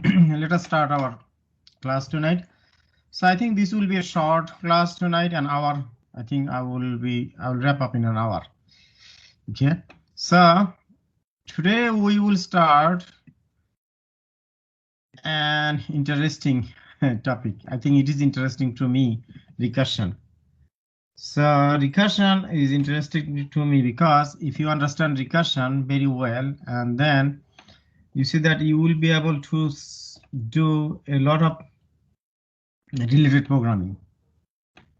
let us start our class tonight. So I think this will be a short class tonight, an hour. I think I will wrap up in an hour. Okay, so today we will start an interesting topic. I think it is interesting to me, recursion. So recursion is interesting to me because if you understand recursion very well, and then you see that you will be able to do a lot of related programming,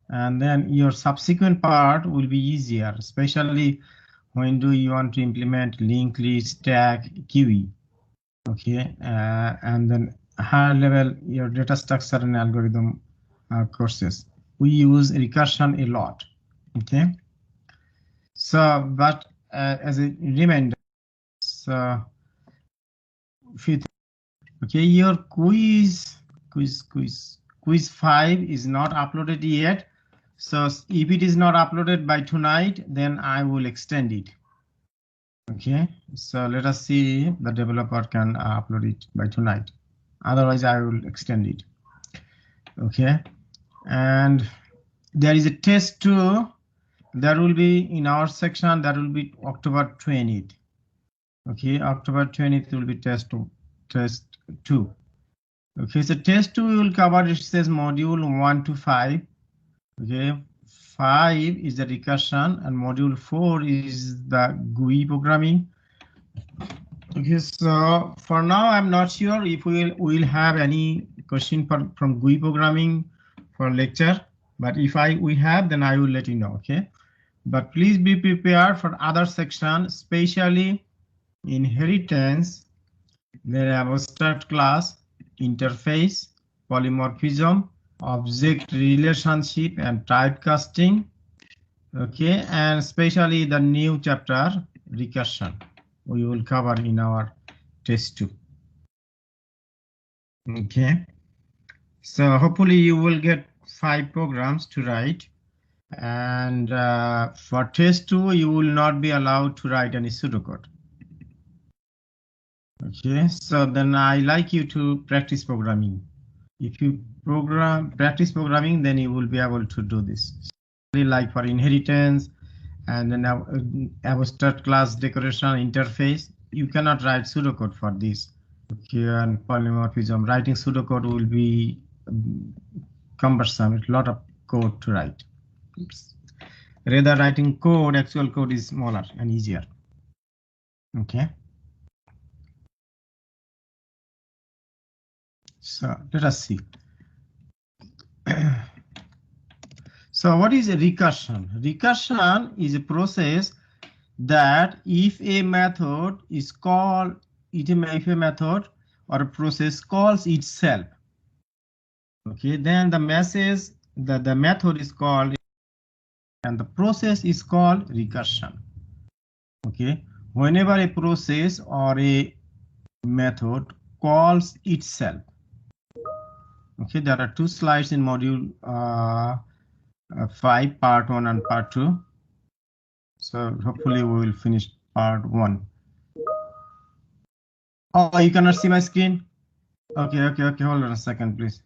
and then your subsequent part will be easier, especially when do you want to implement linked list, stack, QE. Okay, and then higher level your data structure and algorithm courses. We use recursion a lot. Okay, so but as a reminder, so okay, your quiz 5 is not uploaded yet. So if it is not uploaded by tonight, then I will extend it. Okay, so let us see the developer can upload it by tonight. Otherwise, I will extend it. Okay, and there is a test 2. That will be in our section. That will be October 20th. Okay, October 20th will be test 2. Okay, so test 2 we will cover. It says module 1 to 5. Okay, 5 is the recursion and module 4 is the GUI programming. Okay, so for now I'm not sure if we will have any question from GUI programming for lecture, but if we have, then I will let you know. Okay, but please be prepared for other section, especially inheritance. Then abstract class, interface, polymorphism, object relationship, and typecasting. Okay, and especially the new chapter recursion we will cover in our test 2. Okay, so hopefully you will get 5 programs to write, and for test 2 you will not be allowed to write any pseudocode. Okay, so then I like you to practice programming. If you practice programming, then you will be able to do this. Like for inheritance and then abstract class decoration interface, you cannot write pseudocode for this. Okay, and polymorphism, writing pseudocode will be cumbersome. It's a lot of code to write. Oops. Rather, writing code, actual code is smaller and easier. Okay. So let us see. So what is a recursion? Recursion is a process that if a method is called, if a method or a process calls itself, okay, then the message that the method is called and the process is called recursion. Okay, whenever a process or a method calls itself. Okay, there are 2 slides in module 5, part 1 and part 2. So hopefully we will finish part 1. Oh, you cannot see my screen? Okay, hold on a second, please.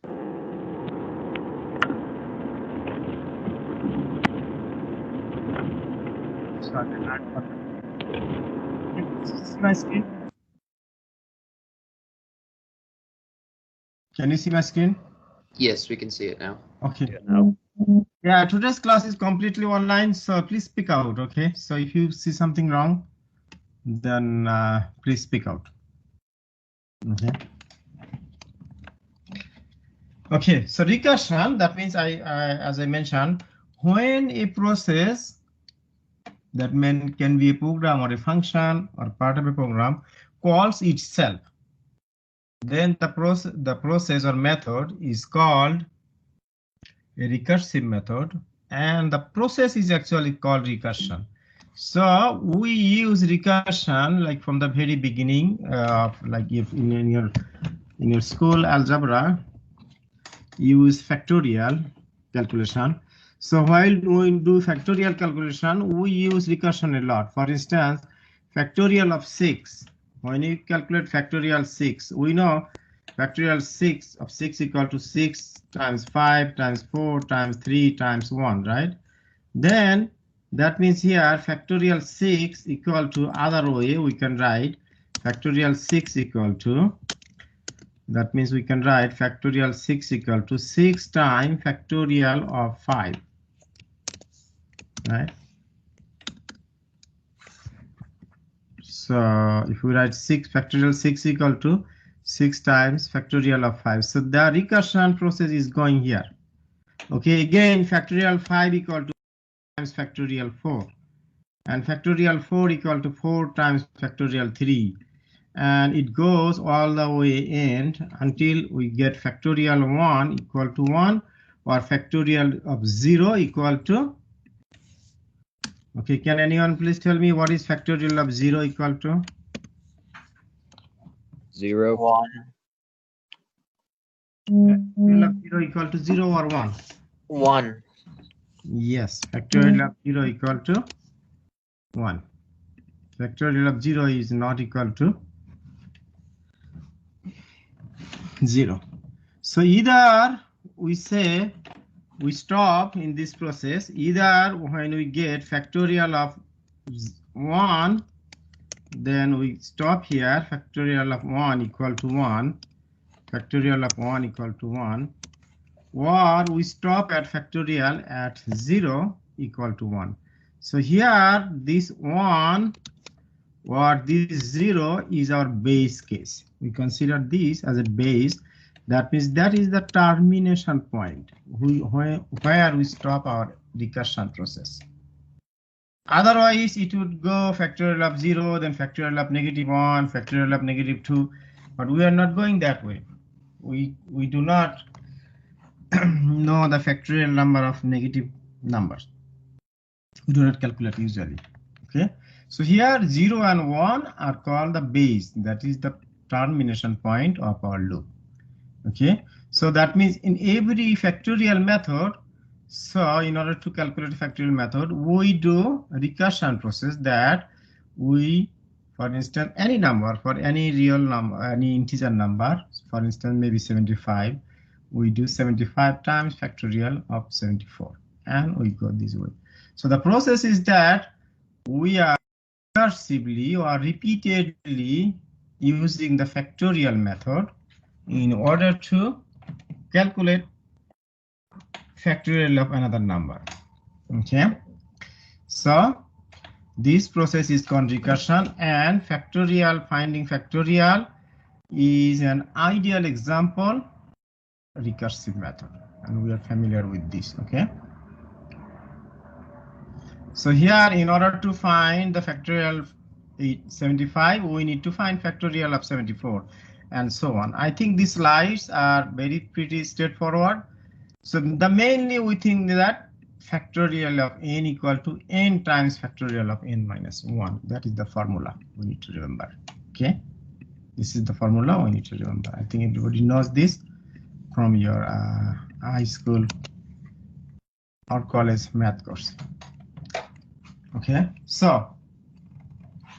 See my screen? Can you see my screen? Yes, we can see it now. Okay. Yeah, today's class is completely online, so please speak out. Okay, so if you see something wrong, then please speak out. Okay. Okay, so recursion, that means as I mentioned, when a process that can be a program or a function or part of a program calls itself, then the process or method is called a recursive method, and the process is actually called recursion. So we use recursion like from the very beginning, like if in your school algebra, use factorial calculation. So while we do factorial calculation, we use recursion a lot. For instance, factorial of 6. When you calculate factorial 6, we know factorial 6 of 6 equal to 6 times 5 times 4 times 3 times 1, right? Then that means here factorial 6 equal to, other way we can write factorial 6 equal to, that means we can write factorial 6 equal to 6 times factorial of 5, right? So if we write 6 factorial 6 equal to 6 times factorial of 5, so the recursion process is going here. Okay, again factorial 5 equal to times factorial 4, and factorial 4 equal to 4 times factorial 3, and it goes all the way in until we get factorial 1 equal to 1, or factorial of 0 equal to, okay, can anyone please tell me what is factorial of 0 equal to? 0. 1. Factorial of 0 equal to 0 or 1? 1. Yes, factorial of 0 equal to 1. Factorial of 0 is not equal to 0. So either we say we stop in this process, either when we get factorial of 1, then we stop here, factorial of 1 equal to 1, factorial of 1 equal to 1, or we stop at factorial at 0 equal to 1. So here this 1 or this 0 is our base case. We consider this as a base. That means that is the termination point where we stop our recursion process. Otherwise, it would go factorial of 0, then factorial of -1, factorial of -2, but we are not going that way. We do not know the factorial number of negative numbers. We do not calculate usually. Okay, so here 0 and 1 are called the base. That is the termination point of our loop. Okay, so that means in every factorial method, so in order to calculate factorial method, we do a recursion process that we, for instance, any number, for any real number, any integer number, for instance, maybe 75, we do 75 times factorial of 74, and we go this way. So the process is that we are recursively or repeatedly using the factorial method in order to calculate factorial of another number. Okay, so this process is called recursion, and factorial, finding factorial is an ideal example recursive method, and we are familiar with this. Okay, so here in order to find the factorial of 75, we need to find factorial of 74, and so on. I think these slides are pretty straightforward. So the mainly we think that factorial of n equal to n times factorial of n minus 1. That is the formula we need to remember. Okay, this is the formula we need to remember. I think everybody knows this from your high school or college math course. Okay, so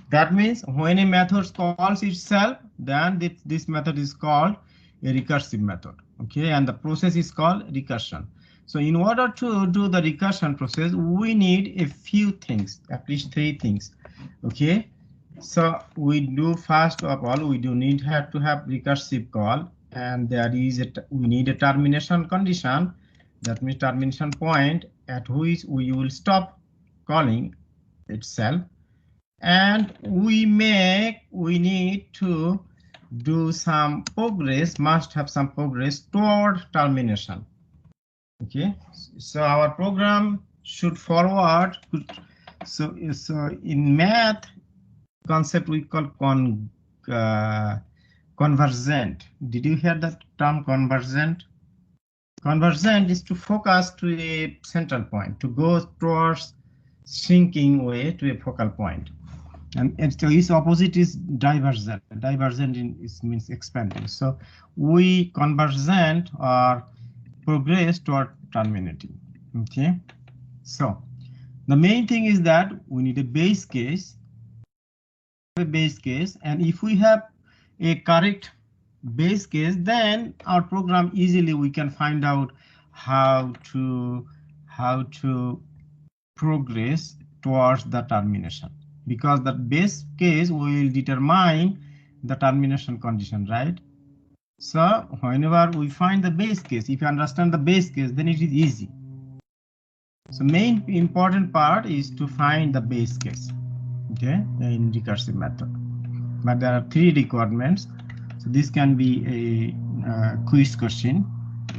that means when a method calls itself, then this method is called a recursive method. Okay, and the process is called recursion. So in order to do the recursion process, we need a few things, at least 3 things. Okay, so we do, first of all, we do have to have recursive call, and there is we need a termination condition. That means termination point at which we will stop calling itself, and we need to do some progress, must have some progress toward termination. Okay, so our program should forward. So in math concept we call convergent. Did you hear that term, convergent? Convergent is to focus to a central point, to go towards shrinking way to a focal point. And its opposite is divergent. Divergent means expanding. So we convergent or progress toward terminating. Okay, so the main thing is that we need a base case, and if we have a correct base case, then our program easily we can find out how to progress towards the termination, because the base case will determine the termination condition, right? So whenever we find the base case, if you understand the base case, then it is easy. So main important part is to find the base case, okay, in recursive method. But there are 3 requirements. So this can be a quiz question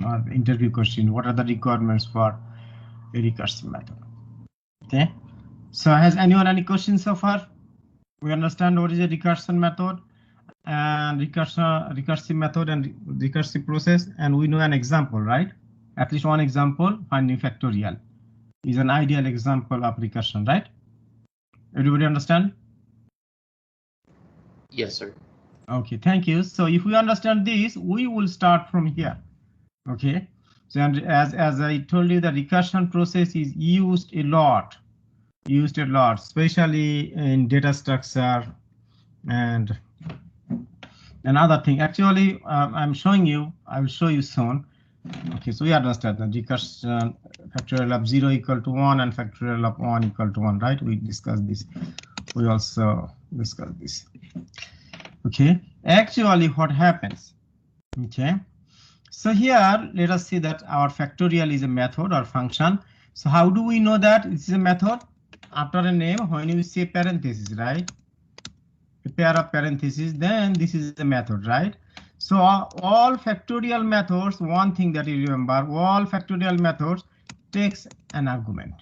or interview question. What are the requirements for a recursive method? Okay. So has anyone any questions so far? We understand what is a recursion method and recursive method and recursive process, and we know an example, right? At least one example, finding factorial is an ideal example of recursion, right? Everybody understand? Yes, sir. Okay, thank you. So if we understand this, we will start from here. Okay. So and as I told you, the recursion process is used a lot, especially in data structure and another thing. Actually, I'm showing you. I will show you soon. Okay, so we understand the recursion factorial of 0 equal to 1 and factorial of 1 equal to 1, right? We discussed this. We also discussed this. Okay, actually what happens? Okay, so here let us see that our factorial is a method or function. So how do we know that this is a method? After a name, when you say parenthesis, right? A pair of parentheses, then this is a method, right? So all factorial methods, one thing that you remember, all factorial methods takes an argument,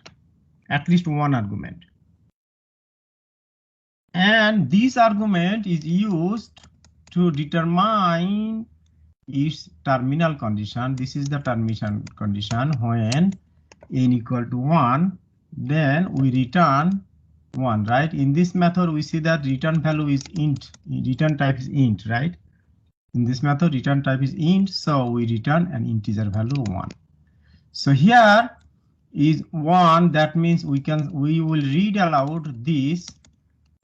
at least one argument. And this argument is used to determine its terminal condition. This is the termination condition. When n equal to 1, then we return 1, right? In this method, we see that return value is int, return type is int, right? In this method, return type is int, so we return an integer value 1. So here is 1, that means we will read aloud this.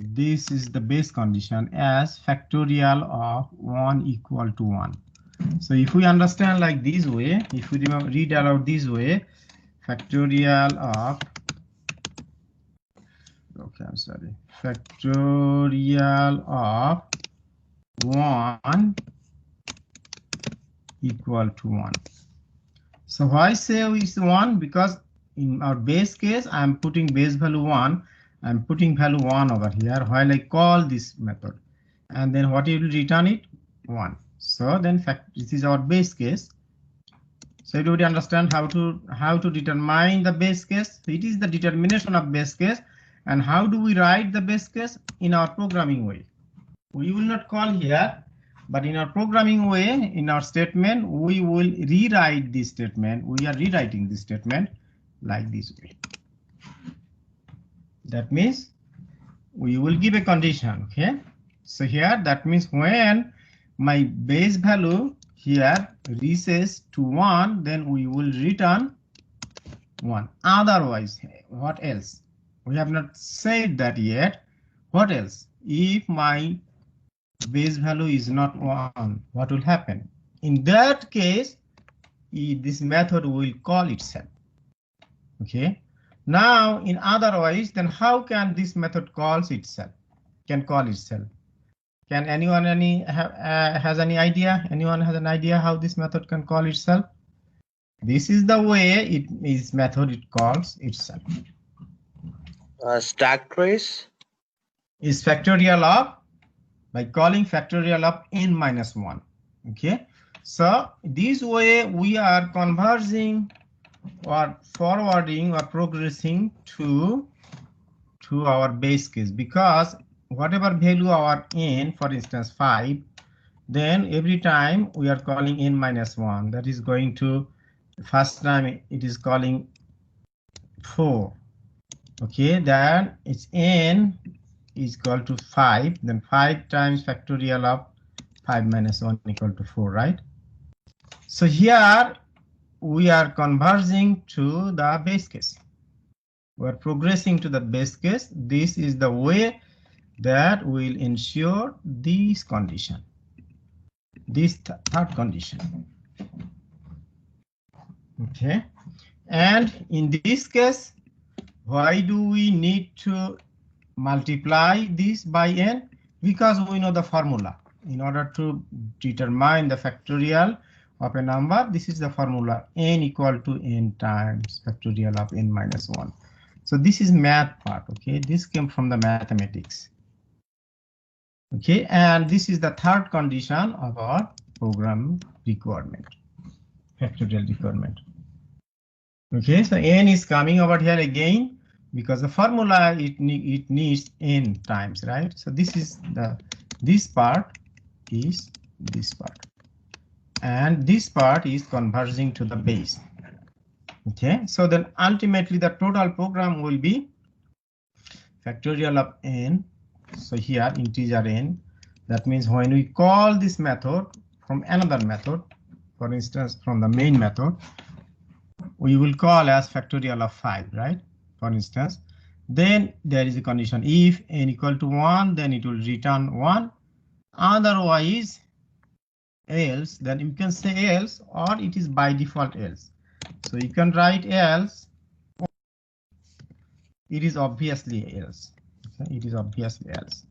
This is the base condition as factorial of 1 equal to 1. So if we understand like this way, if we read aloud this way, factorial of, okay, I'm sorry, factorial of 1 equal to 1. So why say is 1? Because in our base case, I'm putting base value 1. I'm putting value 1 over here while I call this method. And then what it will return it? 1. So then this is our base case. So everybody understand how to determine the base case? So it is the determination of base case. And how do we write the base case? In our programming way. We will not call here, but in our programming way, in our statement, we will rewrite this statement. We are rewriting this statement like this way. That means we will give a condition. Okay, so here that means when my base value here reaches to 1, then we will return 1. Otherwise, what else? We have not said that yet. What else? If my base value is not 1, what will happen? In that case, this method will call itself. Okay. Now, in otherwise, then how can this method calls itself? Can call itself? Can anyone has any idea? Anyone has an idea how this method can call itself? This is the way this method it calls itself. Stack trace is factorial of, by calling factorial of n minus 1. Okay. So this way we are converging or forwarding or progressing to our base case, because whatever value our n, for instance 5, then every time we are calling n minus 1, that is going to, first time it is calling 4. Okay, then its n is equal to 5, then 5 times factorial of 5 minus 1 equal to 4, right? So here we are converging to the base case. We are progressing to the base case. This is the way that will ensure this condition. this third condition. Okay, and in this case, why do we need to multiply this by n? Because we know the formula. In order to determine the factorial of a number, this is the formula, n equal to n times factorial of n minus 1. So this is math part, okay? This came from the mathematics. Okay, and this is the third condition of our program requirement, factorial requirement. Okay, so n is coming over here again because the formula it needs n times, right? So this is this part is this part, and this part is converging to the base. Okay, so then ultimately the total program will be factorial of n. So here integer n. That means when we call this method from another method, for instance from the main method, we will call as factorial of 5, right? For instance, then there is a condition, if n equal to 1, then it will return 1. Otherwise, else, then you can say else, or it is by default else. So you can write else. It is obviously else. Okay, it is obviously else.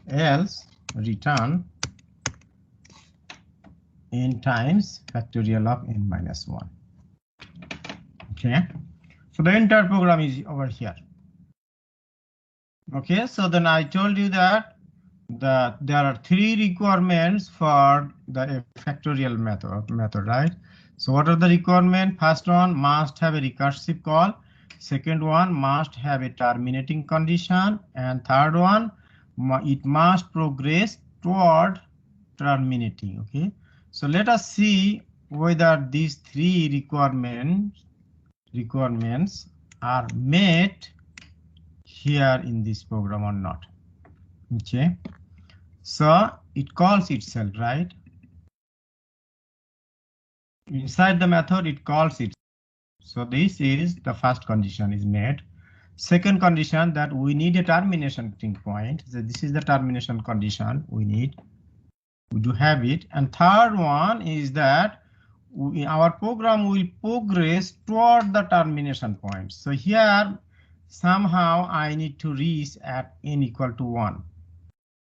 Else return n times factorial of n minus 1. Okay, so the entire program is over here. Okay, so then I told you that there are 3 requirements for the factorial method, right? So what are the requirements? First one, must have a recursive call. Second one, must have a terminating condition. And third one, it must progress toward terminating. Okay, so let us see whether these 3 requirements are met here in this program or not. Okay, so it calls itself, right? Inside the method it calls it. So this is the first condition is met. Second condition, that we need a termination point. So this is the termination condition we do have it. And third one is that our program will progress toward the termination point. So here somehow I need to reach at n equal to 1.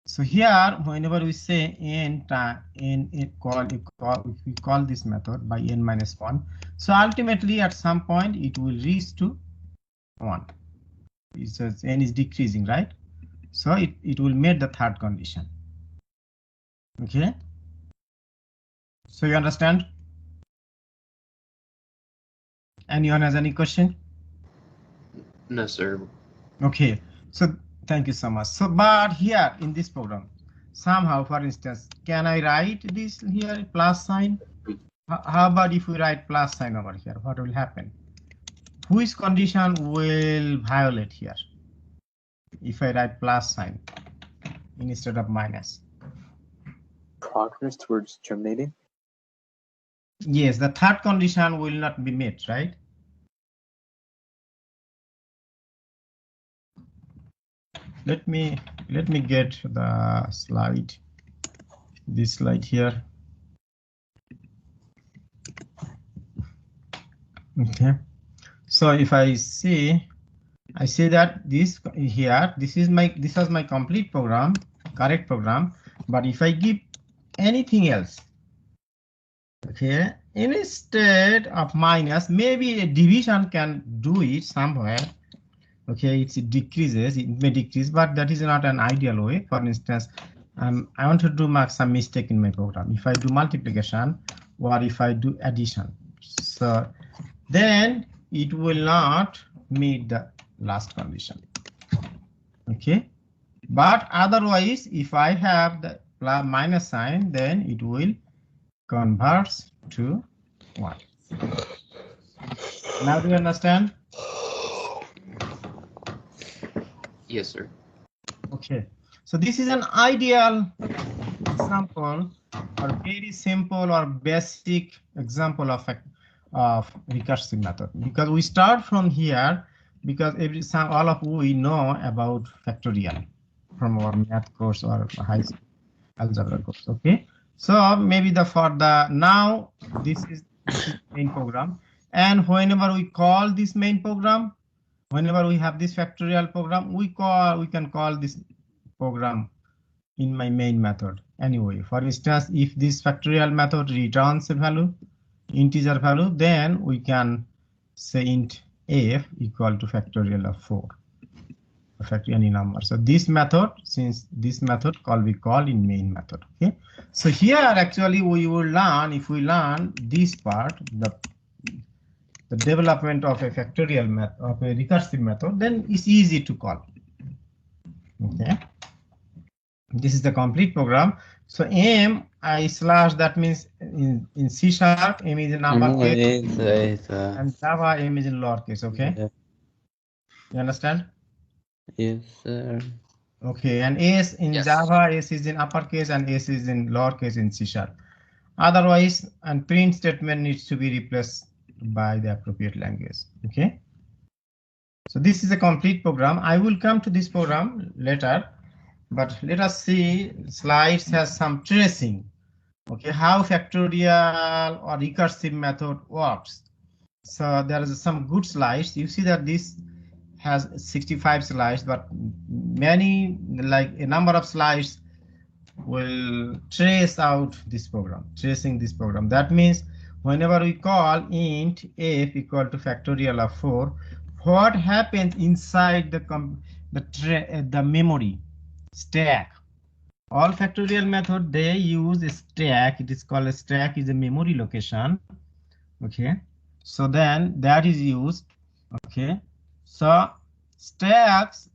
So here, whenever we say we call this method by n minus 1. So ultimately, at some point, it will reach to 1. It says n is decreasing, right? So it will meet the third condition. Okay. So you understand? Anyone has any question? No, sir. Okay. So thank you so much. So, but here in this program, somehow, for instance, can I write this here plus sign? How about if we write plus sign over here? What will happen? Which condition will violate here? If I write plus sign instead of minus. Progress towards terminating? Yes, the third condition will not be met, right? Let me get the slide. This slide here. Okay. So if I see that this here, this was my complete program, correct program. But if I give anything else, okay, instead of minus, maybe a division can do it somewhere. Okay, it decreases, it may decrease, but that is not an ideal way. For instance, I want to do some mistake in my program. If I do multiplication or if I do addition, so then it will not meet the last condition. Okay, but otherwise, if I have the plus minus sign, then it will convert to 1. Now do you understand? Yes, sir. Okay, so this is an ideal example or very simple or basic example of recursive method, because we start from here because all of we know about factorial from our math course or high school algebra course. Okay, So maybe for the now this is main program, and whenever we call this main program, whenever we have this factorial program, we can call this program in my main method anyway. For instance, if this factorial method returns a value, integer value, then we can say int f equal to factorial of 4, affect any number. So this method, since this method we call in main method. Okay, so here actually we will learn, if we learn this part, the development of a factorial method, of a recursive method, then it's easy to call. Okay, this is the complete program. So m I slash, that means in C sharp m is in uppercase and Java m is in lowercase. Okay, Yeah. you understand? Yes, sir. Okay, and s in Yes. Java, s is in uppercase and s is in lowercase in C sharp. Otherwise, and print statement needs to be replaced by the appropriate language. Okay, so this is a complete program. I will come to this program later, but let us see. Slides has some tracing. Okay, how factorial or recursive method works. So there is some good slides. You see that this has 65 slides, but many, like a number of slides, will trace out this program, tracing this program. That means whenever we call int f equal to factorial of 4, what happens inside the memory stack? All factorial method, they use a stack. It is called a stack, is a memory location. Okay, so then that is used. Okay, so stacks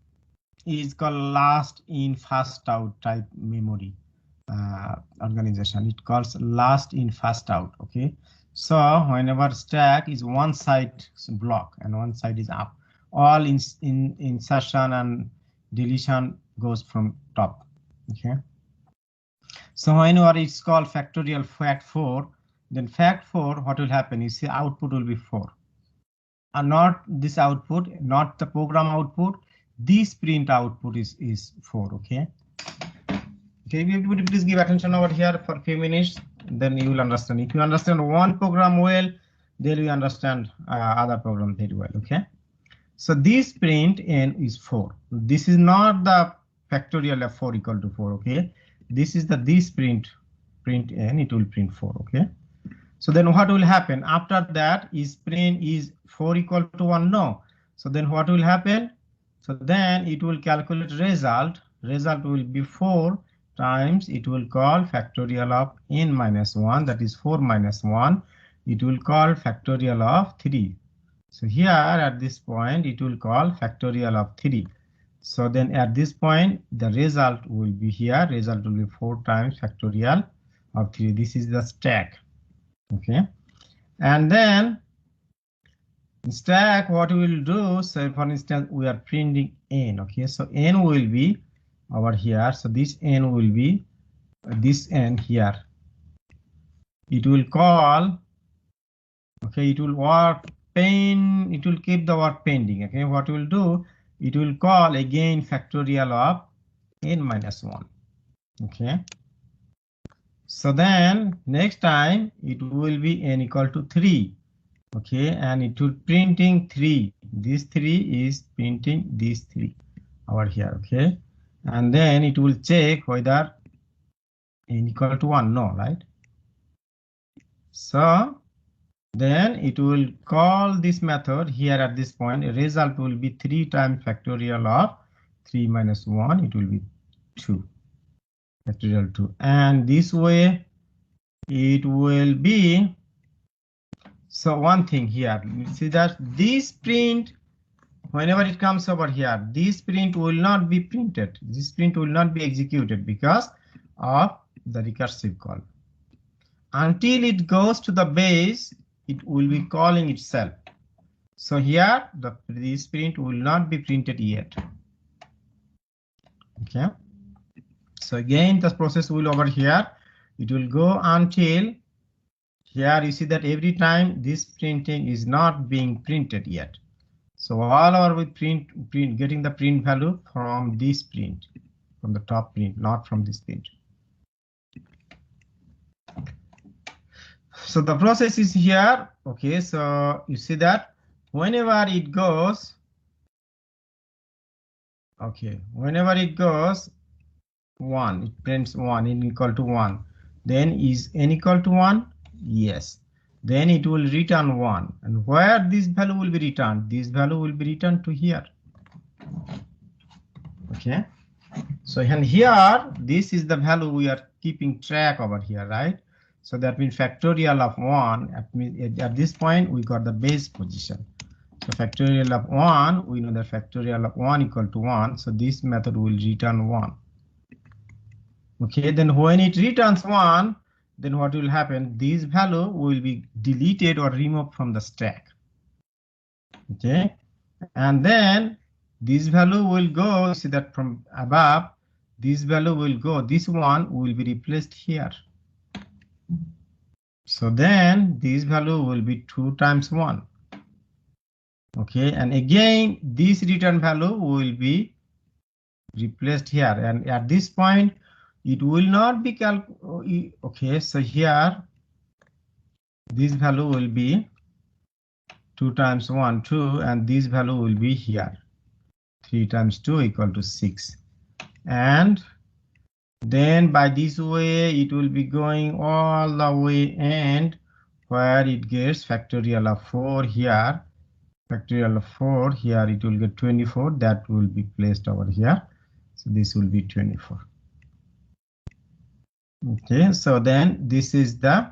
is called last in first out type memory organization. It calls last in first out. Okay, so whenever stack is one side block and one side is up, all insertion and deletion goes from top. Okay, so whenever it's called factorial fact 4, then fact 4, what will happen is the output will be 4, and not this output, not the program output. This print output is 4. Okay, please give attention over here for a few minutes, then you will understand. If you understand one program well, then you understand other program very well. Okay, so this print n is 4. This is not the factorial of 4 equal to 4. Okay, this is this print n, it will print 4. Okay, so then what will happen after that is print is 4 equal to 1? No. So then what will happen? So then it will calculate result. Result will be 4 times, it will call factorial of n minus 1, that is 4 minus 1. It will call factorial of 3. So here at this point, it will call factorial of 3. So then at this point, the result will be here. Result will be 4 times factorial of 3. This is the stack. Okay, and then stack, what we will do, so for instance, we are printing n. Okay, so n will be over here. So this n will be this n here. It will call. Okay, it will work pen. It will keep the work pending. Okay, what will do? It will call again factorial of n minus 1. Okay. So then next time it will be n equal to 3. Okay, and it will printing 3. This 3 is printing this 3 over here. Okay, and then it will check whether n equal to 1. No, right? So then it will call this method here at this point. A result will be 3 times factorial of 3 minus 1. It will be 2. Factorial 2. And this way it will be. So one thing here, you see that this print, whenever it comes over here, this print will not be printed. This print will not be executed because of the recursive call. Until it goes to the base, it will be calling itself. So here, this print will not be printed yet. Okay. So again, the process will over here. It will go until here. You see that every time this printing is not being printed yet. So all our we print getting the print value from this print, from the top print, not from this print. So the process is here. Okay, so you see that whenever it goes, okay, whenever it goes 1, it prints 1 in equal to 1. Then is n equal to 1? Yes. Then it will return 1. And where this value will be returned? This value will be returned to here. Okay. So and here, this is the value we are keeping track over here, right? So that means factorial of 1, at this point, we got the base position. So factorial of 1, we know that factorial of 1 equal to 1. So this method will return 1. Okay, then when it returns 1, then what will happen? This value will be deleted or removed from the stack. Okay, and then this value will go, see that from above, this value will go, this one will be replaced here. So then this value will be 2 times 1. Okay, and again, this return value will be replaced here. And at this point, it will not be okay, so here, this value will be 2 times 1, 2, and this value will be here. 3 times 2 equal to 6. And then by this way, it will be going all the way and where it gets factorial of 4 here. Factorial of 4 here, it will get 24. That will be placed over here. So this will be 24. Okay, so then this is the,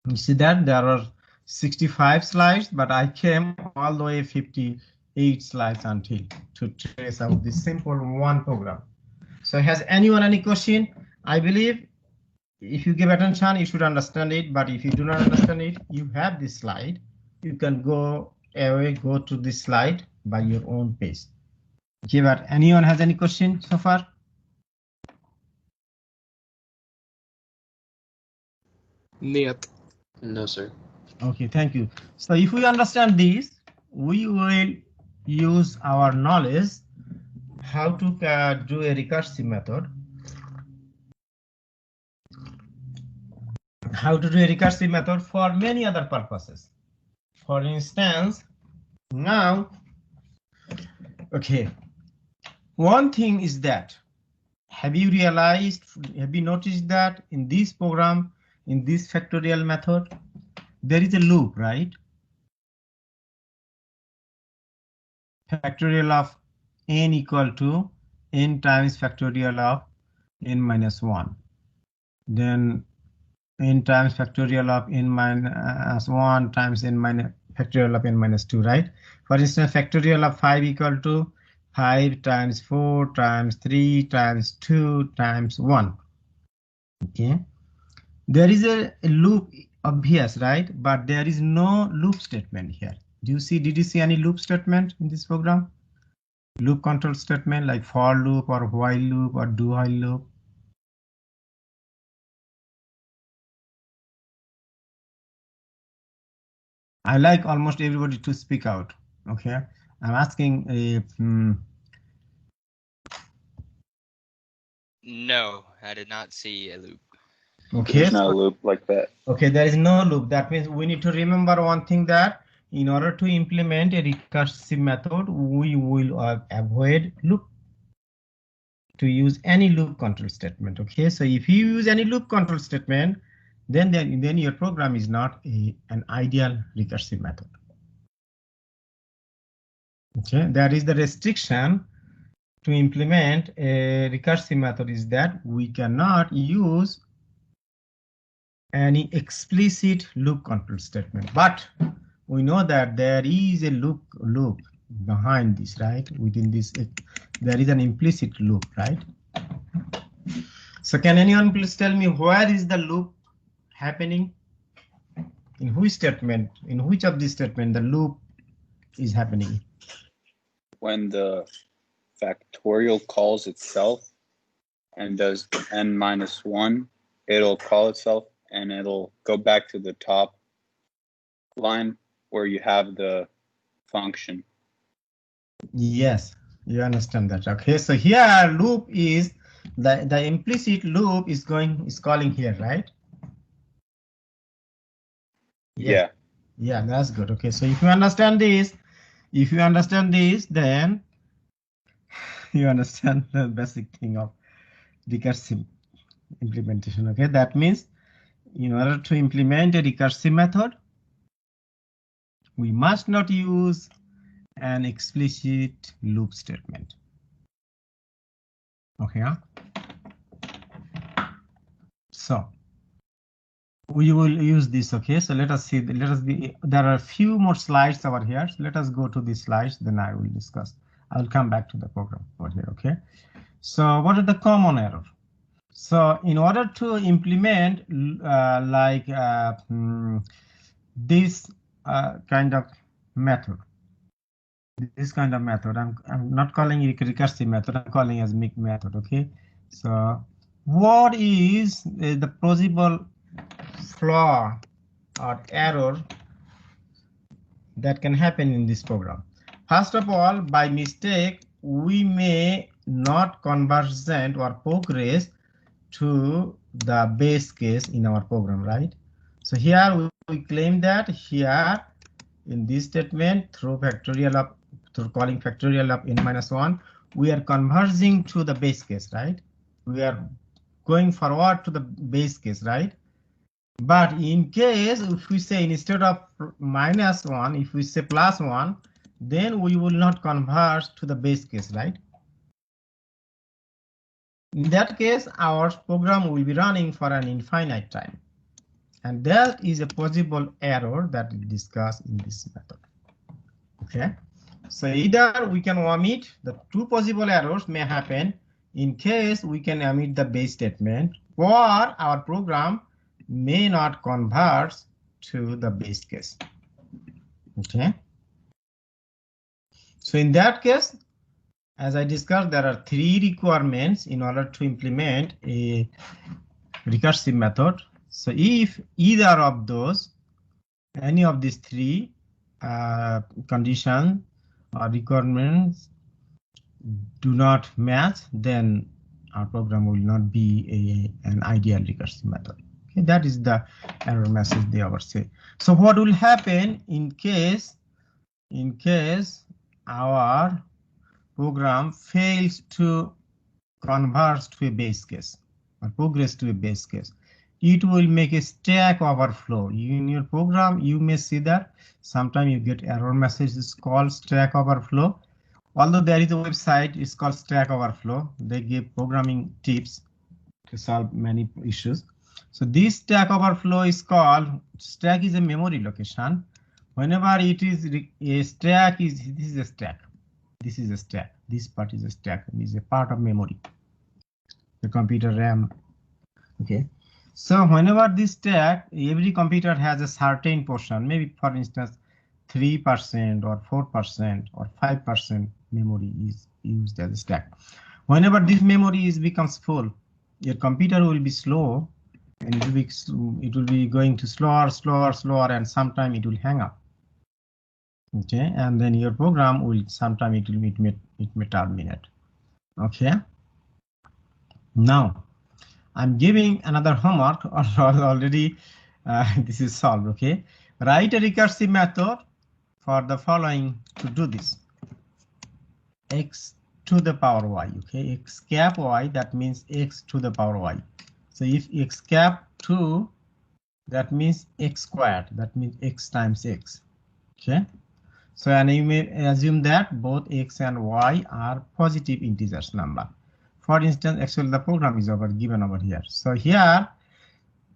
you see that there are 65 slides, but I came all the way 58 slides until to trace out this simple one program. So has anyone any question? I believe if you give attention, you should understand it, but if you do not understand it, you have this slide. You can go away, go to this slide by your own pace. Okay, but anyone has any question so far? Yep. No, sir. Okay, thank you. So if we understand this, we will use our knowledge how to do a recursive method. How to do a recursive method for many other purposes. For instance, now, okay, one thing is that, have you noticed that in this program, in this factorial method, there is a loop, right? Factorial of n equal to n times factorial of n minus 1. Then n times factorial of n minus 1 times n minus factorial of n minus 2, right? For instance, factorial of 5 equal to 5 times 4 times 3 times 2 times 1. Okay. There is a loop obvious, right? But there is no loop statement here. Did you see any loop statement in this program? Loop control statement like for loop or while loop or do while loop? I like almost everybody to speak out. Okay, I'm asking if No, I did not see a loop. okay, There's no loop like that. Okay, there is no loop. That means we need to remember one thing, that in order to implement a recursive method, we will avoid loop, to use any loop control statement. Okay, so if you use any loop control statement, then your program is not an ideal recursive method. Okay, that is the restriction to implement a recursive method, is that we cannot use any explicit loop control statement, but we know that there is a loop behind this, right? Within this, there is an implicit loop, right? So can anyone please tell me where is the loop happening? In which statement? In which of this statement the loop is happening? When the factorial calls itself and does n minus 1, it'll call itself and it'll go back to the top line where you have the function. Yes, you understand that. Okay, so here loop is the implicit loop is calling here, right? Yeah. Yeah, that's good. Okay, so if you understand this, then you understand the basic thing of recursive implementation. Okay, that means in order to implement a recursive method, we must not use an explicit loop statement. Okay, so we will use this. Okay, so let us see. There are a few more slides over here. So let us go to these slides. Then I will discuss. I will come back to the program over here. Okay. So what are the common errors? So in order to implement this kind of method, I'm not calling it recursive method. I'm calling it as MIC method. Okay. So what is the possible flaw or error that can happen in this program? First of all, by mistake, we may not convergent or progress to the base case in our program, right? So here we claim that here in this statement through calling factorial of n-1, we are converging to the base case, right? We are going forward to the base case, right? But in case if we say instead of -1, if we say +1, then we will not converge to the base case, right? In that case, our program will be running for an infinite time. And that is a possible error that we discuss in this method. Okay. So either we can omit the two possible errors may happen in case we can omit the base statement, or our program may not converge to the base case. Okay. So in that case, as I discussed, there are three requirements in order to implement a recursive method. So if either of those, any of these three conditions or requirements do not match, then our program will not be an ideal recursive method. Okay, that is the error message they ever say. So what will happen in case our program fails to converge to a base case or progress to a base case? It will make a stack overflow. In your program, you may see that sometimes you get error messages called stack overflow. Although there is a website, it's called Stack Overflow. They give programming tips to solve many issues. So this Stack Overflow is called, stack is a memory location. Whenever it is a stack, this is a stack. This is a stack. This part is a stack. It is a part of memory, the computer RAM. Okay. So whenever this stack, every computer has a certain portion, maybe for instance, 3% or 4% or 5% memory is used as a stack. Whenever this memory becomes full, your computer will be slow, and it will be going to slower, and sometime it will hang up. Okay, and then your program will sometime it may terminate. Okay. Now I'm giving another homework already. This is solved. Okay, write a recursive method for the following to do this. X to the power y. Okay, x cap y, that means x to the power y. So if x cap 2, that means x squared, that means x times x. Okay, so and you may assume that both x and y are positive integers number. For instance, actually the program is given over here. So here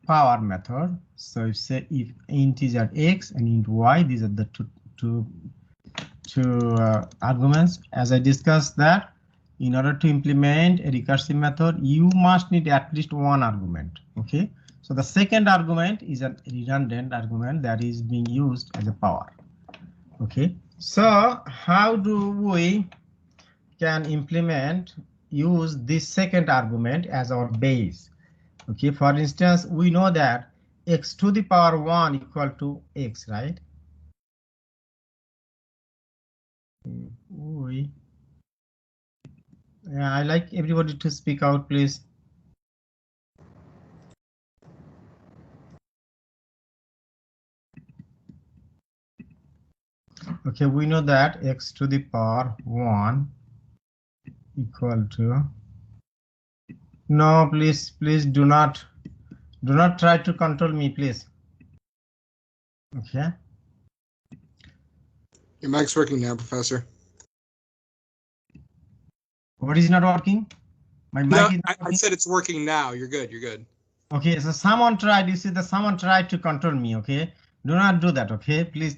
power method. So say if integer x and int y, these are the two arguments. As I discussed that in order to implement a recursive method, you must need at least one argument. Okay, so the second argument is a redundant argument that is being used as a power. Okay, so how do we can use this second argument as our base? Okay, for instance, we know that x to the power 1 equal to x, right? Yeah, I like everybody to speak out, please. Okay, we know that x to the power 1 equal to, no, please do not try to control me, please. Okay. Your mic's working now, Professor. What is not working? My mic No, is not I working? said it's working now. You're good. You're good. Okay, so someone tried, you see that someone tried to control me, okay? Do not do that, okay? Please,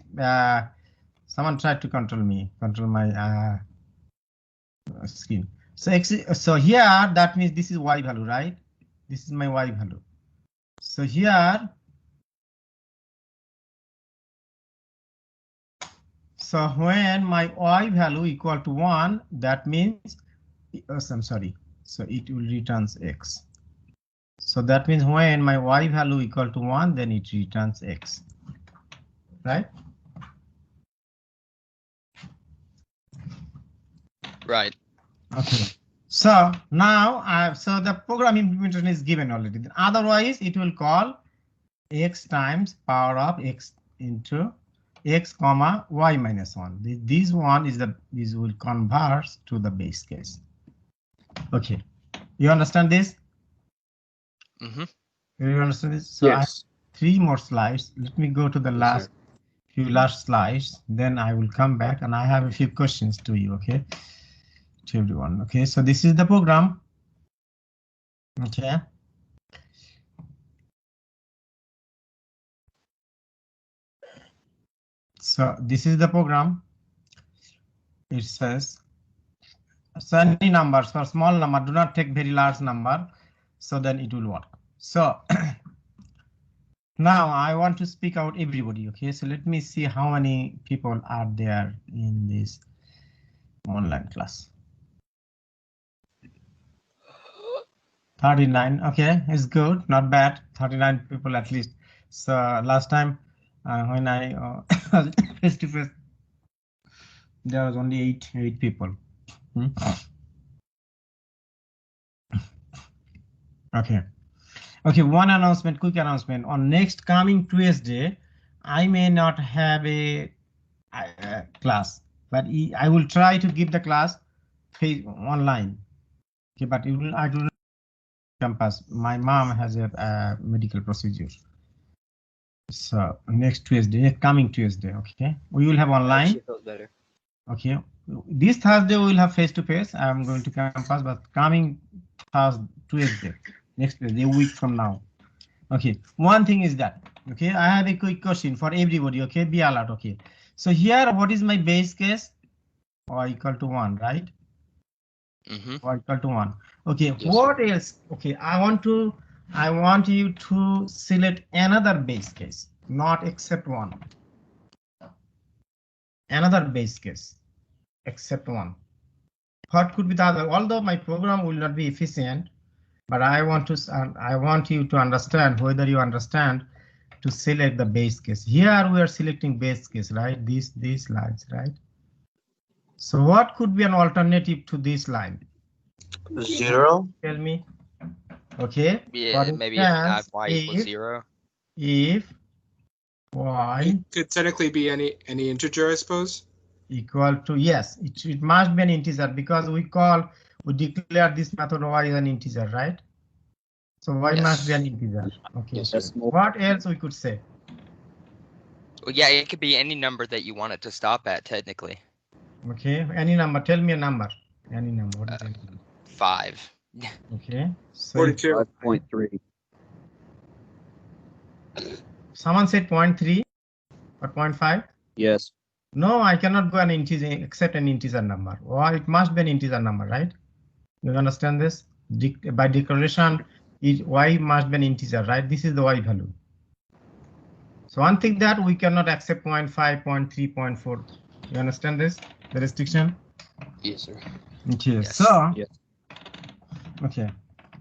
someone tried to control me, control my screen. So here, that means this is y value, right? This is my y value. So here, so when my y value equal to 1, that means, I'm sorry, so it will returns x. So that means when my y value equal to 1, then it returns x, right? Right. Okay. So now, so the program implementation is given already. Otherwise, it will call x times power of x into x comma y minus 1. This one is this will convert to the base case. Okay, you understand this? Mm-hmm. You understand this? So I have 3 more slides. Let me go to the last slides. Then I will come back and I have a few questions to you. Okay, to everyone. Okay, so this is the program. Okay. So this is the program. It says, so any numbers for small number, do not take very large number, so then it will work. So now I want to speak out everybody. Okay, so let me see how many people are there in this online class. 39. Okay, it's good, not bad. 39 people at least. So last time when I was face to face, there was only eight people. Okay. Okay, one announcement, quick announcement. On next coming Tuesday, I may not have a class, but I will try to give the class online. Okay, but I will campus. My mom has a medical procedure. So next Tuesday, coming Tuesday, okay, we will have online. She feels better. Okay, this Thursday we will have face to face. I'm going to campus, but coming Tuesday, next Tuesday, a week from now. Okay, one thing is that, okay, I have a quick question for everybody, okay, be alert, okay. So here, what is my base case? Y equal to 1, right? Mm-hmm. Y equal to 1. Okay, Yes, what else? Okay, I want you to select another base case, not except 1. Another base case, except 1. What could be the other? Although my program will not be efficient, but I want you to understand whether you understand to select the base case. Here we are selecting base case, right? These lines, right? So what could be an alternative to this line? 0. Tell me. Okay. Yeah, maybe if not y equals if 0. Y It could technically be any integer, I suppose. equal to, yes, it must be an integer because we declare this method y as an integer, right? So y Yes. must be an integer. Okay. Yes, sir. What else we could say? Well, yeah, it could be any number that you want it to stop at, technically. Okay, any number. Tell me a number. Any number. What is any number? 5. Okay. So 42. 5.3. someone said 0.3 or 0.5. Yes. No, I cannot go an integer except an integer number. Or it must be an integer number, right? You understand this? By declaration, y must be an integer, right? This is the y value. So one thing that we cannot accept 0.5, 0.3, 0.4. You understand this? The restriction? Yes, sir. Okay. Yes. So Yes. okay.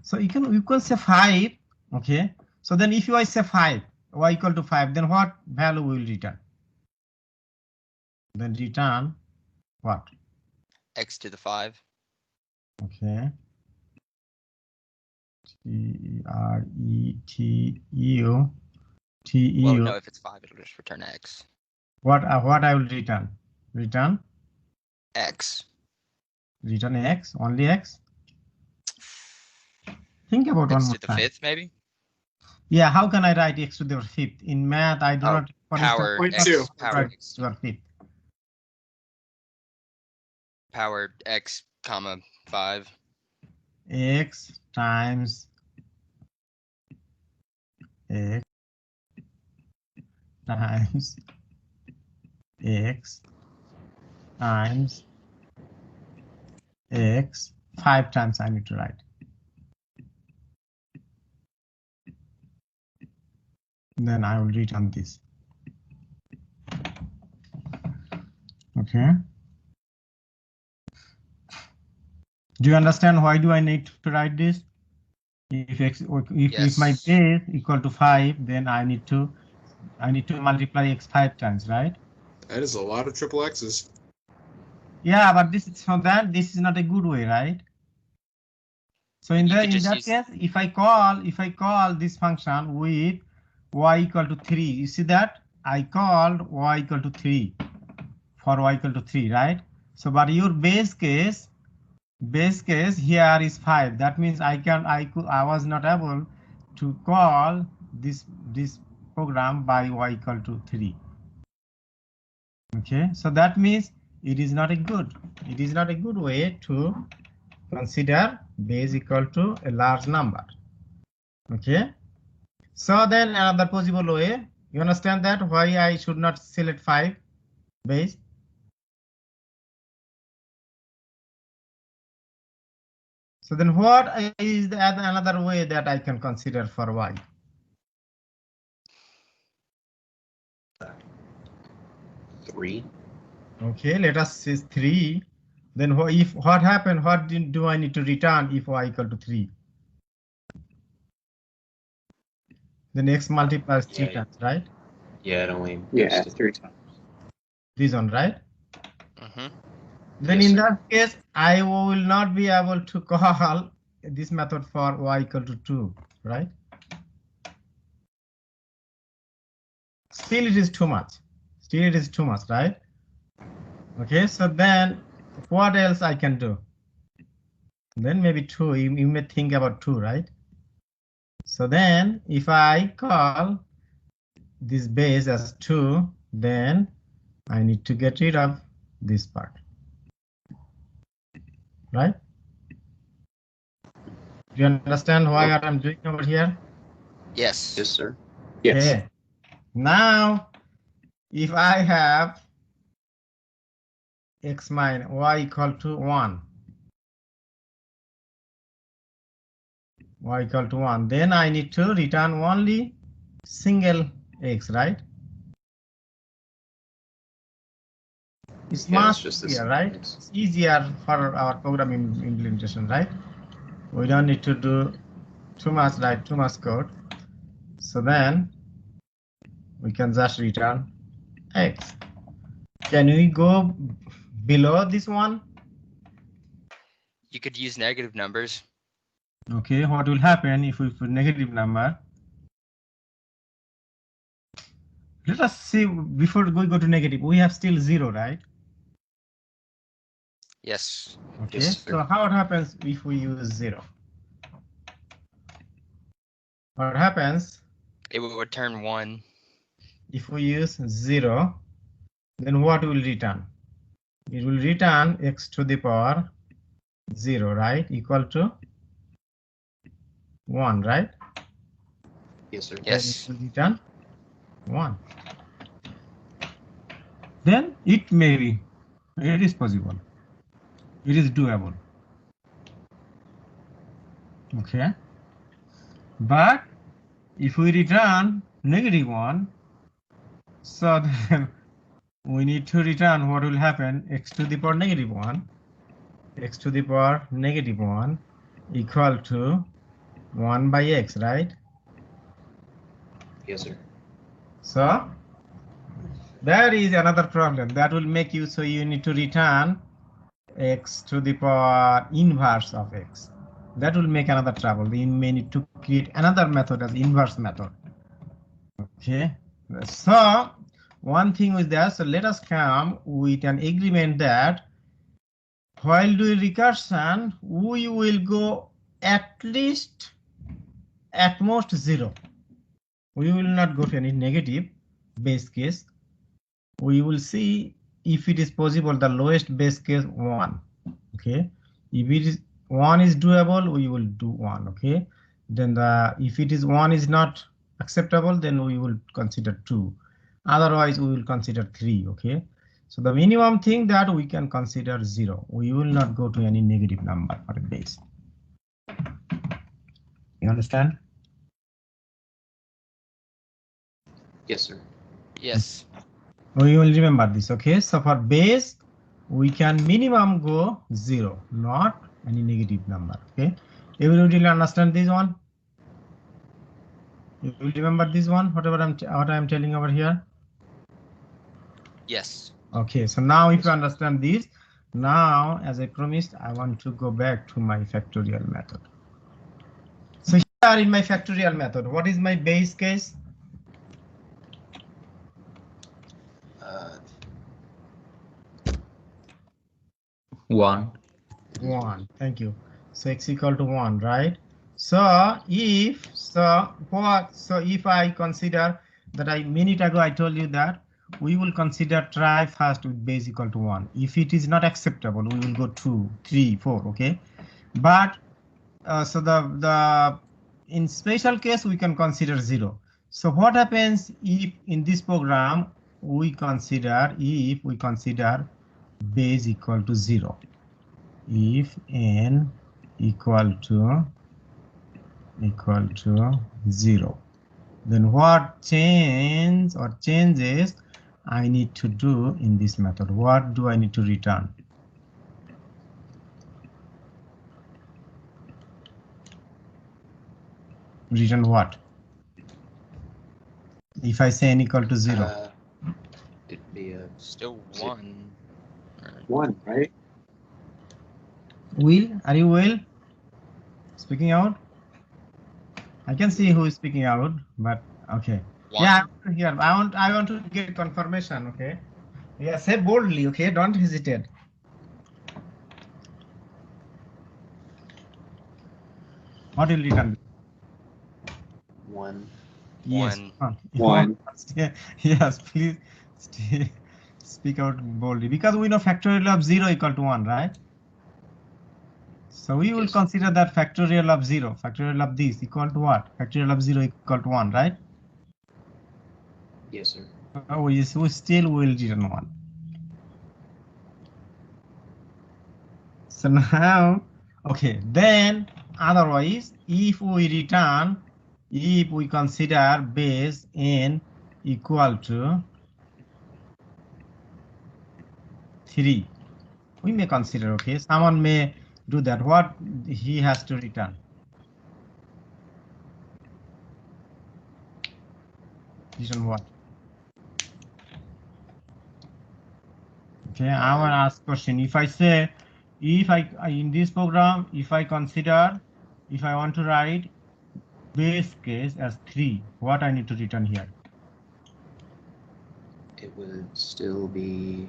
So you can say 5. Okay. So then if you say 5, y equal to 5, then what value will return? Then return what? X to the 5. Okay. TRETU. Well, no, if it's 5, it'll just return X. What I will return? Return X. return x, only x. Think about one X more to the time. 5th, maybe? Yeah, how can I write x to the 5th? In math, I do Oh, not. For power instance, X, what power is x to the 5th? power X, comma 5. X times x times x times x 5 times I need to write. Then I will return this. Okay. Do you understand why do I need to write this? If x if my Yes. base equal to 5, then I need to multiply x 5 times, right? That is a lot of triple X's. Yeah, but this is so that this is not a good way, right? So in You the could in just that use- case, if I call this function with y equal to 3, you see that I called y equal to 3 for y equal to 3, right? So but your base case here is 5. That means I was not able to call this program by y equal to 3. Okay, so that means it is not a good way to consider base equal to a large number. Okay, so then another possible way, you understand that why I should not select 5 base? So then what is another way that I can consider for y? Three. Okay, let us say 3. Then what happened? What do I need to return if y equal to 3? Then x multiplies 3 Yeah. times, right? Yeah, it only. Yeah, 3 times. This one, right? Mhm. Then Yes, in sir. that case, I will not be able to call this method for y equal to 2, right? Still it is too much. Still it is too much, right? Okay, so then what else I can do? Then maybe 2, you may think about 2, right? So then if I call this base as 2, then I need to get rid of this part, right? Do you understand why I'm doing over here? Yes. Yes, sir. Yes. Okay. Now, if I have x minus y equal to 1, y equal to 1, then I need to return only single x, right? It's Yeah, much it's just easier, this. right? It's easier for our programming implementation, right? We don't need to do too much, write too much code. So then we can just return x. Can we go below this one? You could use negative numbers. Okay, what will happen if we put negative number? Let us see, before we go to negative, we have still 0, right? Yes. Okay, Yes, sir. so how it happens if we use 0? What happens It would return 1. if we use 0? Then what will return? It will return x to the power 0, right? Equal to 1, right? Yes, sir. Yes. Then it will return 1. Then it is possible. It is doable. Okay. But if we return negative 1, so then we need to return what will happen, x to the power negative 1, x to the power negative 1 equal to 1 by x, right? Yes, sir. So that is another problem that will make you, so you need to return x to the power inverse of x. That will make another trouble. We may need to create another method as inverse method. Okay, so one thing with that, so let us come with an agreement that while doing recursion, we will go at least at most 0. We will not go to any negative base case. We will see if it is possible, the lowest base case 1. Okay, if it is 1 is doable, we will do 1. Okay, then if it is 1 is not acceptable, then we will consider 2. Otherwise, we will consider 3. Okay, so the minimum thing that we can consider 0. We will not go to any negative number for a base. You understand? Yes, sir. Yes. We will remember this. Okay, so for base, we can minimum go 0, not any negative number. Okay, everybody will understand this one. You will remember this one, what I'm telling over here. Yes. Okay, so now if you understand this, now as I promised, I want to go back to my factorial method. So here in my factorial method, what is my base case? 1. 1. Thank you. So x equal to 1, right? So if I consider that a minute ago I told you that we will consider try first with base equal to 1. If it is not acceptable, we will go 2, 3, 4. Okay, but so the in special case we can consider 0. So what happens if in this program we consider base equal to 0? If n equal to 0, then what changes I need to do in this method? What do I need to return? Return what? If I say n equal to 0, It'd be a Still 1. 1, right? Will, are you Will speaking out? I can see who is speaking out, but okay. 1. Yeah, here I want to get confirmation. Okay, yeah, say boldly. Okay, don't hesitate. What will return? 1. Yes. 1. Yes, please speak out boldly, because we know factorial of 0 equal to 1, right? So we will Yes. consider that factorial of 0, factorial of this equal to what? Factorial of 0 equal to 1, right? Yes, sir. We still will return 1. So now, okay, then otherwise, if we consider base n equal to 3, we may consider, okay, someone may do that. What he has to return? Return what? Okay, I want to ask question. If I say, if I in this program, if I want to write base case as 3, what I need to return here? It would still be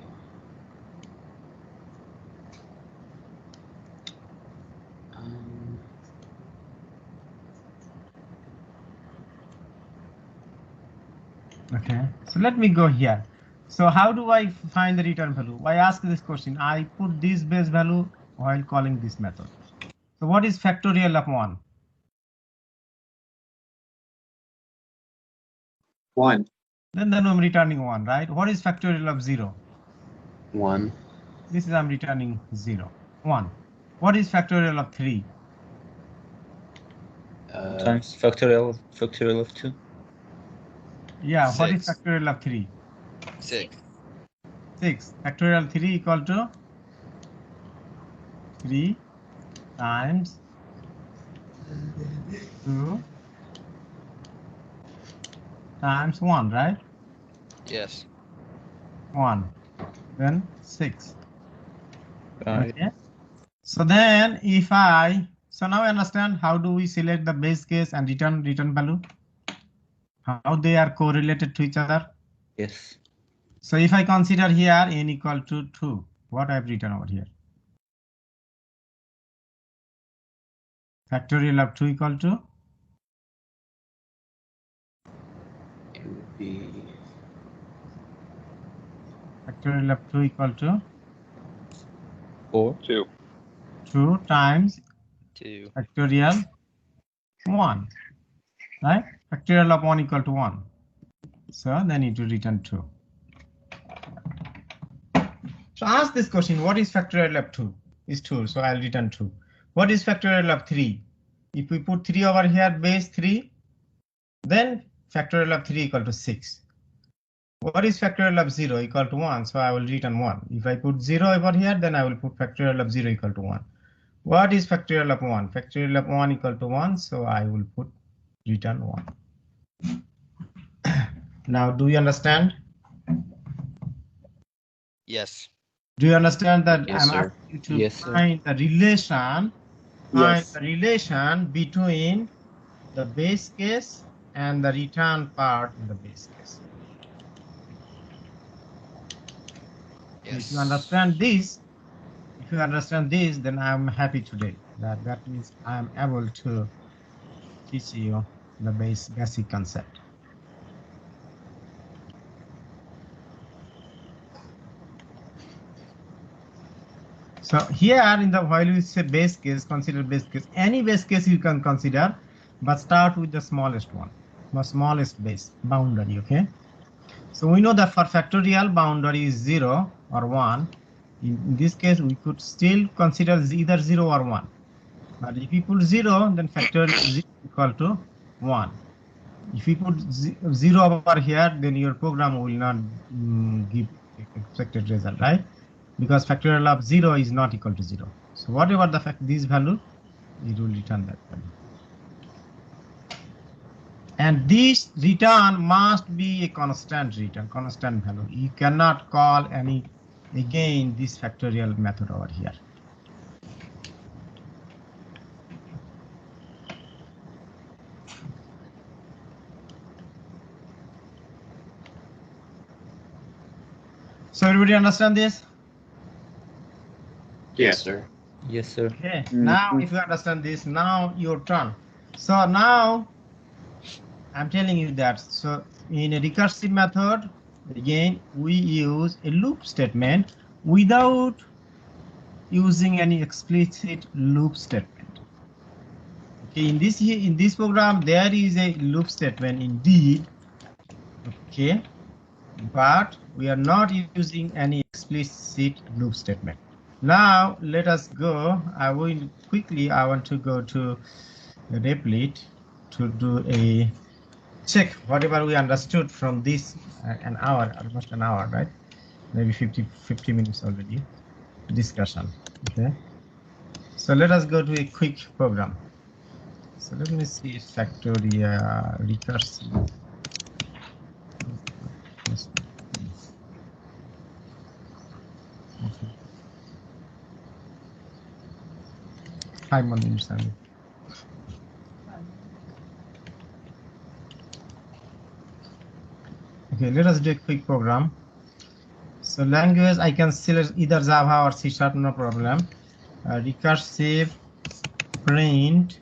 Okay, so let me go here. So how do I find the return value? I ask this question. I put this base value while calling this method. So what is factorial of 1? 1. Then I'm returning 1, right? What is factorial of 0? 1. This is I'm returning 0, 1. What is factorial of 3? Times factorial of 2. Yeah, what is 6. factorial of 3? 6. 6. Factorial 3 equal to 3 times 2 times 1, right? Yes. 1, then 6. Right. Okay. So then so now I understand how do we select the base case and return value? How they are correlated to each other? Yes. So if I consider here n equal to 2, what I've written over here? Factorial of 2 equal to? It would be Factorial of 2 equal to 4. 2. 2 times 2. factorial 1, right? Factorial of 1 equal to 1. So then it will return 2. So ask this question, what is factorial of 2? Is 2, so I'll return 2. What is factorial of 3? If we put 3 over here, base 3, then factorial of 3 equal to 6. What is factorial of 0 equal to 1? So I will return 1. If I put 0 over here, then I will put factorial of 0 equal to 1. What is factorial of 1? Factorial of 1 equal to 1, so I will put return 1. Now, do you understand? Yes. Do you understand that Yes, I'm sir. asking you to Yes, sir. find the relation, Yes. between the base case and the return part in the base case. Yes. If you understand this, then I'm happy today. That means I'm able to teach you the basic concept. So here in the while we say base case, consider base case. Any base case you can consider, but start with the smallest one, the smallest base boundary. Okay. So we know that for factorial, boundary is 0 or 1. In this case, we could still consider either 0 or 1. But if you put 0, then factorial is equal to 1. If you put 0 over here, then your program will not give expected result, right? Because factorial of 0 is not equal to 0. So whatever the this value, it will return that value. And this return must be a constant return, constant value. You cannot call again this factorial method over here. So everybody understand this? Yes, sir. Yes, sir. Okay. Now, if you understand this, now your turn. So now I'm telling you that. So in a recursive method, again, we use a loop statement without using any explicit loop statement. Okay. In this program, there is a loop statement indeed. Okay. But we are not using any explicit loop statement. Now let us go. I want to go to the Replit to do a check whatever we understood from this an hour, almost an hour, right? Maybe 50 minutes already discussion. Okay. So let us go to a quick program. So let me see Factorial recursive. Okay. 5 more minutes. Okay, let us do a quick program. So language, I can select either Java or C#, no problem. Recursive print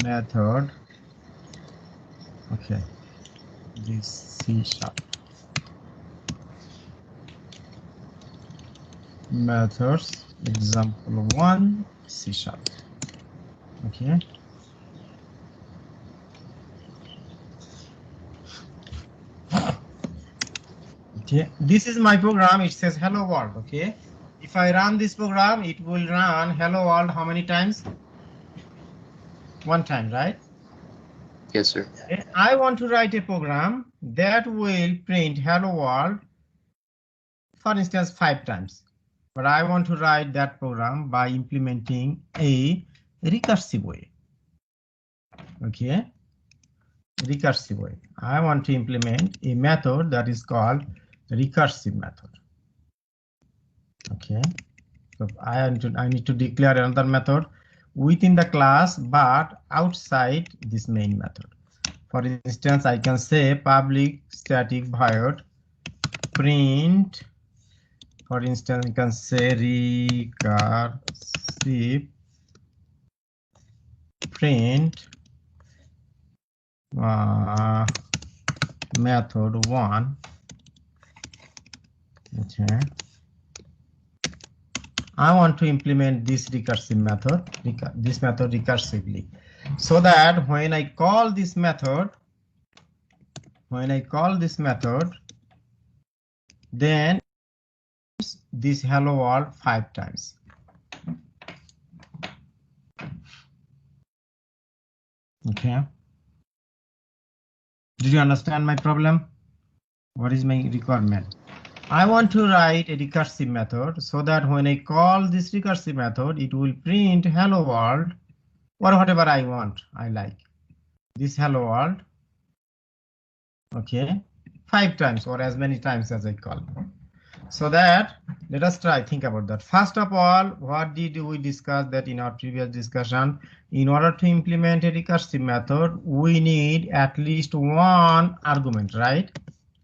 method. Okay, this C#. Methods, example 1, C#. Okay. Okay, this is my program. It says hello world. Okay, if I run this program, it will run hello world how many times? 1 time, right? Yes, sir. Okay. I want to write a program that will print hello world, for instance, 5 times. But I want to write that program by implementing a recursive way. Okay, recursive way. I want to implement a method that is called recursive method. Okay, so I need to declare another method within the class, but outside this main method. For instance, I can say public static void print. For instance, I can say recursive print method 1. Okay. I want to implement this recursive method, this method recursively, so that when I call this method, then this hello world 5 times. Okay. Did you understand my problem? What is my requirement? I want to write a recursive method so that when I call this recursive method, it will print hello world or whatever I want, I like. This hello world, okay, 5 times or as many times as I call. So that, let us try, think about that. First of all, what did we discuss that in our previous discussion? In order to implement a recursive method, we need at least one argument, right?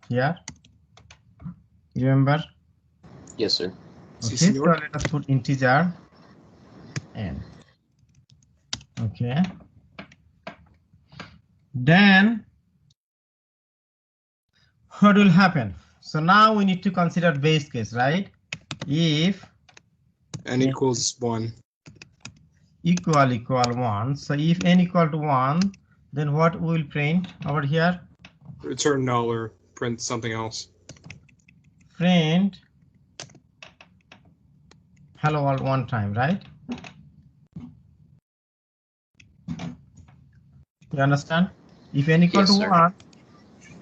Here. Remember? Yes, sir. Okay, so let us put integer n. Okay. Then what will happen? So now we need to consider base case, right? If N equals 1. equal 1. So if n equal to 1, then what we will print over here? Return null or print something else. Print hello world 1 time, right? You understand? If n equal Yes, to sir. 1,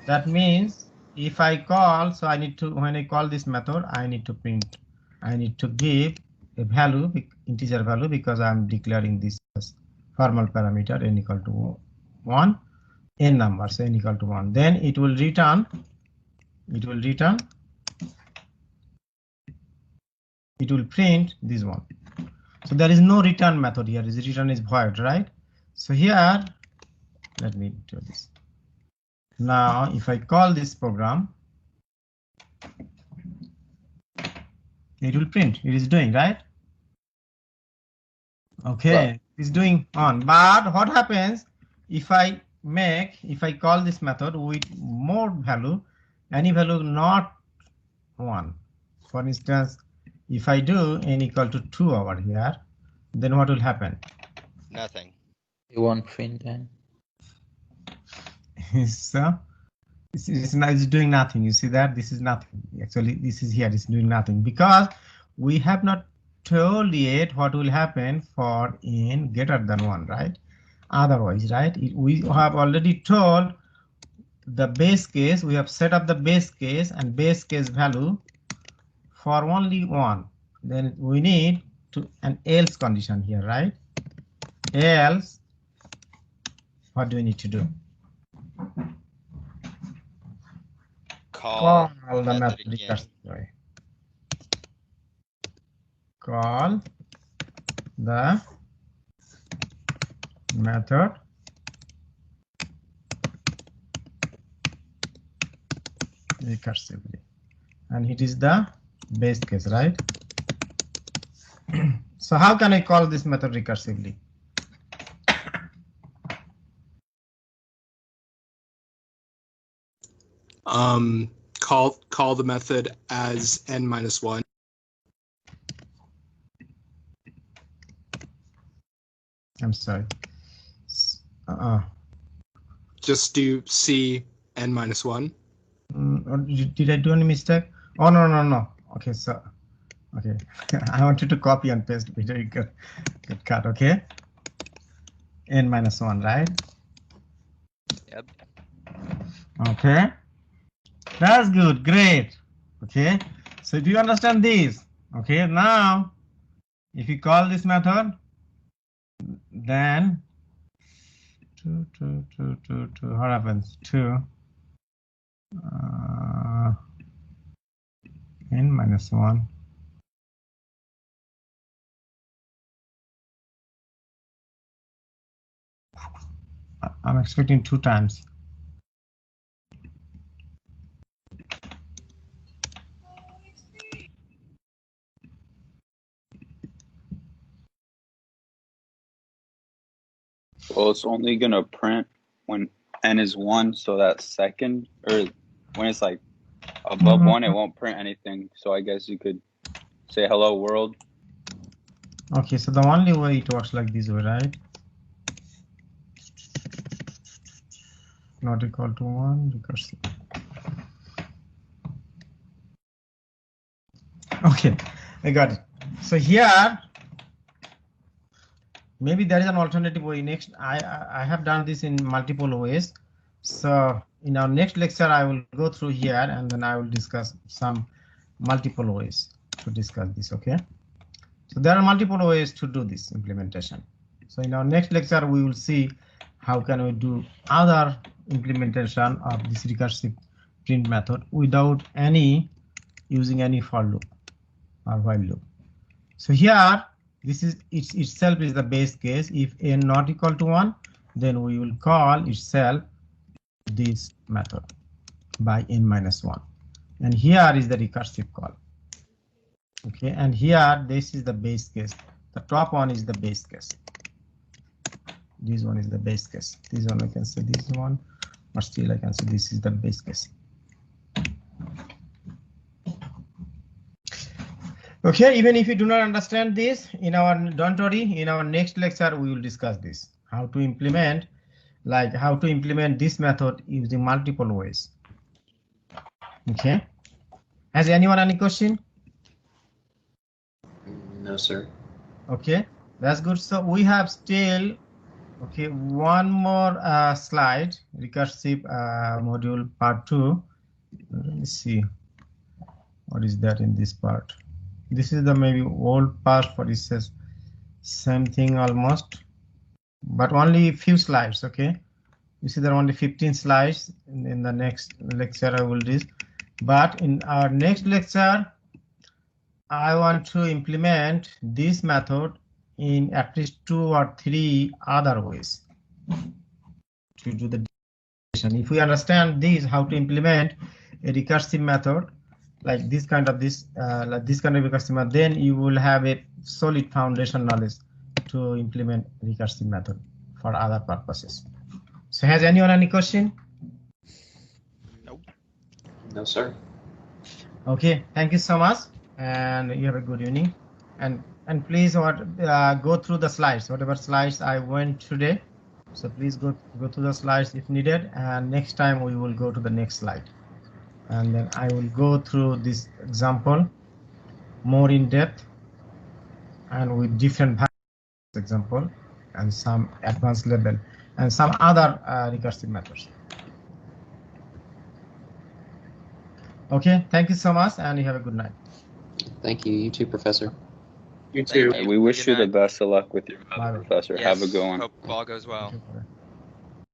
that means if I call, so I need to, when I call this method, I need to print, I need to give a value, integer value, because I'm declaring this as formal parameter n equal to 1, n number, so n equal to 1. Then it will return, it will print this one. So there is no return method here, this return is void, right? So here, let me do this. Now, if I call this program, it will print. It is doing, right? Okay, it's doing on. But what happens if I call this method with more value, any value not 1? For instance, if I do n equal to 2 over here, then what will happen? Nothing. You won't print n. So it's doing nothing. You see that this is nothing. Actually, this is here. It's doing nothing because we have not told yet what will happen for n greater than 1, right? Otherwise, right? We have already told the base case. We have set up the base case and base case value for only 1. Then we need to an else condition here, right? Else, what do we need to do? Call the method again. recursively. Call the method recursively, and it is the base case, right? So how can I call this method recursively? Call the method as n minus 1. I'm sorry. Just do c n minus 1. Or did I do any mistake? Oh, no. Okay, so, okay. I wanted to copy and paste, but it got cut, okay? N minus 1, right? Yep. Okay. That's good, great. Okay, so do you understand this? Okay, now, if you call this method, then what happens? N minus 1. I'm expecting 2 times. So it's only gonna print when n is 1, so that second, or when it's like above 1, it won't print anything. So I guess you could say hello world. Okay, so the only way it works like this way, right? Not equal to 1, recursive. Okay, I got it. So here, maybe there is an alternative way. Next, I have done this in multiple ways. So in our next lecture, I will go through here and then I will discuss some multiple ways to discuss this. Okay. So there are multiple ways to do this implementation. So in our next lecture, we will see how can we do other implementation of this recursive print method without using any for loop or while loop. So here, this is itself is the base case. If n not equal to 1, then we will call itself this method by n minus 1. And here is the recursive call. Okay, and here this is the base case. The top one is the base case. This one is the base case. This one I can say this one, but still I can say this is the base case. Okay, even if you do not understand this, don't worry, in our next lecture we will discuss this. How to implement this method using multiple ways. Okay. Has anyone any question? No, sir. Okay, that's good. So we have still one more slide, recursive module part 2. Let me see what is that in this part. This is the maybe old part, but it says same thing almost, but only few slides. Okay, you see there are only 15 slides. In the next lecture I will do this, but in our next lecture I want to implement this method in at least 2 or 3 other ways to do the definition. If we understand this, how to implement a recursive method like this kind of recursive method, then you will have a solid foundation knowledge to implement recursive method for other purposes. So has anyone any question? Nope. No, sir. Okay, thank you so much, and you have a good evening. And please go through the slides, whatever slides I went today. So please go through the slides if needed, and next time we will go to the next slide. And then I will go through this example more in depth and with different example and some advanced level and some other recursive methods. Okay, thank you so much, and you have a good night. Thank you. You too, Professor. You too. Thank you. We wish Good you the night. best of luck with your Bye. professor. Yes, Have a good one. Hope all goes well. Thank you for that.